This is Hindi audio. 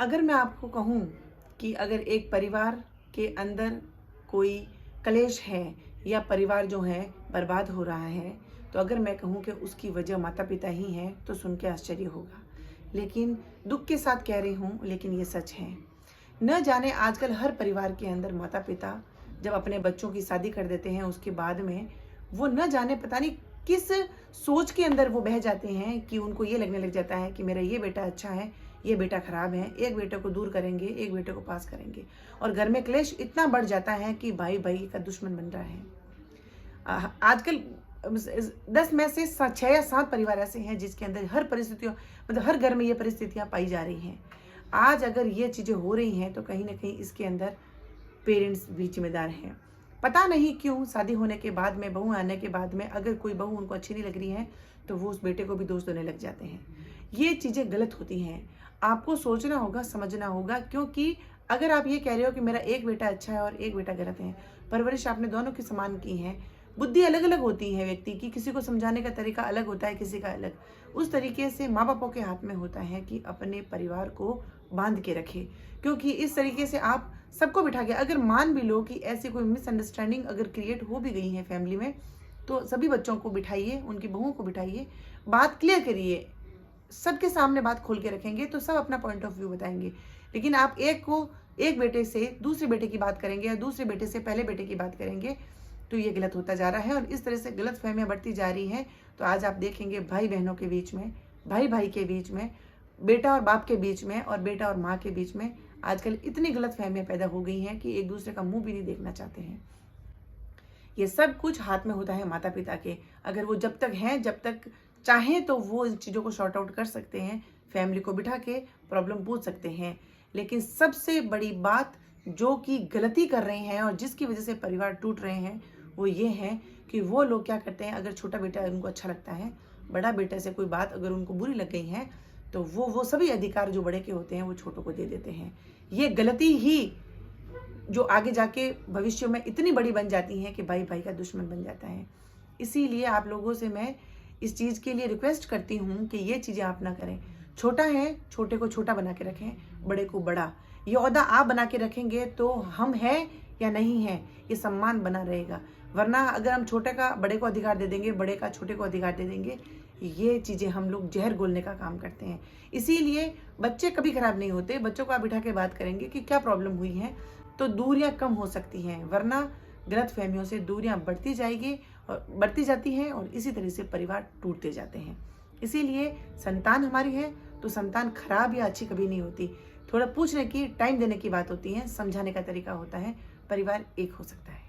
अगर मैं आपको कहूँ कि अगर एक परिवार के अंदर कोई कलेश है या परिवार जो है बर्बाद हो रहा है, तो अगर मैं कहूँ कि उसकी वजह माता पिता ही हैं तो सुन के आश्चर्य होगा। लेकिन दुख के साथ कह रही हूँ, लेकिन ये सच है। न जाने आजकल हर परिवार के अंदर माता पिता जब अपने बच्चों की शादी कर देते हैं, उसके बाद में वो न जाने पता नहीं किस सोच के अंदर वो बह जाते हैं कि उनको ये लगने लग जाता है कि मेरा ये बेटा अच्छा है, ये बेटा खराब है। एक बेटे को दूर करेंगे, एक बेटे को पास करेंगे, और घर में क्लेश इतना बढ़ जाता है कि भाई भाई का दुश्मन बन रहा है। आजकल 10 में से 6 या 7 परिवार ऐसे हैं जिसके अंदर हर परिस्थितियों मतलब हर घर में ये परिस्थितियां पाई जा रही हैं। आज अगर ये चीज़ें हो रही हैं तो कहीं ना कहीं इसके अंदर पेरेंट्स भी जिम्मेदार हैं। पता नहीं क्यों शादी होने के बाद में, बहू आने के बाद में, अगर कोई बहू उनको अच्छी नहीं लग रही है तो वो उस बेटे को भी दोष देने लग जाते हैं। ये चीज़ें गलत होती हैं। आपको सोचना होगा, समझना होगा, क्योंकि अगर आप ये कह रहे हो कि मेरा एक बेटा अच्छा है और एक बेटा गलत है, परवरिश आपने दोनों की समान की है। बुद्धि अलग अलग होती है व्यक्ति की, किसी को समझाने का तरीका अलग होता है, किसी का अलग। उस तरीके से माँ बापों के हाथ में होता है कि अपने परिवार को बांध के रखे, क्योंकि इस तरीके से आप सबको बिठा के, अगर मान भी लो कि ऐसी कोई मिसअंडरस्टैंडिंग अगर क्रिएट हो भी गई है फैमिली में, तो सभी बच्चों को बिठाइए, उनकी बहुओं को बिठाइए, बात क्लियर करिए। सबके सामने बात खोल के रखेंगे तो सब अपना पॉइंट ऑफ व्यू बताएंगे। लेकिन आप एक बेटे से दूसरे बेटे की बात करेंगे या दूसरे बेटे से पहले बेटे की बात करेंगे, तो ये गलत होता जा रहा है और इस तरह से गलत फहमियां बढ़ती जा रही हैं। तो आज आप देखेंगे भाई बहनों के बीच में, भाई भाई के बीच में, बेटा और बाप के बीच में, और बेटा और माँ के बीच में आजकल इतनी गलत फहमियां पैदा हो गई हैं कि एक दूसरे का मुंह भी नहीं देखना चाहते हैं। ये सब कुछ हाथ में होता है माता पिता के। अगर वो जब तक हैं, जब तक चाहें तो वो इन चीज़ों को शॉर्ट आउट कर सकते हैं, फैमिली को बिठा के प्रॉब्लम पूछ सकते हैं। लेकिन सबसे बड़ी बात जो कि गलती कर रहे हैं और जिसकी वजह से परिवार टूट रहे हैं, वो ये है कि वो लोग क्या करते हैं, अगर छोटा बेटा उनको अच्छा लगता है, बड़ा बेटे से कोई बात अगर उनको बुरी लग गई है, तो वो सभी अधिकार जो बड़े के होते हैं वो छोटों को दे देते हैं। ये गलती ही जो आगे जाके भविष्य में इतनी बड़ी बन जाती हैं कि भाई भाई का दुश्मन बन जाता है। इसीलिए आप लोगों से मैं इस चीज़ के लिए रिक्वेस्ट करती हूँ कि ये चीज़ें आप ना करें। छोटा है, छोटे को छोटा बना के रखें, बड़े को बड़ा। ये ओहदा आप बना के रखेंगे तो हम हैं या नहीं हैं, ये सम्मान बना रहेगा। वरना अगर हम छोटे का बड़े को अधिकार दे देंगे, बड़े का छोटे को अधिकार दे देंगे, ये चीज़ें हम लोग जहर घोलने का काम करते हैं। इसीलिए बच्चे कभी खराब नहीं होते। बच्चों को आप बिठा के बात करेंगे कि क्या प्रॉब्लम हुई है, तो दूरियां कम हो सकती हैं। वरना गलत फहमियों से दूरियां बढ़ती जाएगी और बढ़ती जाती हैं, और इसी तरह से परिवार टूटते जाते हैं। इसीलिए संतान हमारी है तो संतान खराब या अच्छी कभी नहीं होती। थोड़ा पूछने की, टाइम देने की बात होती है, समझाने का तरीका होता है, परिवार एक हो सकता है।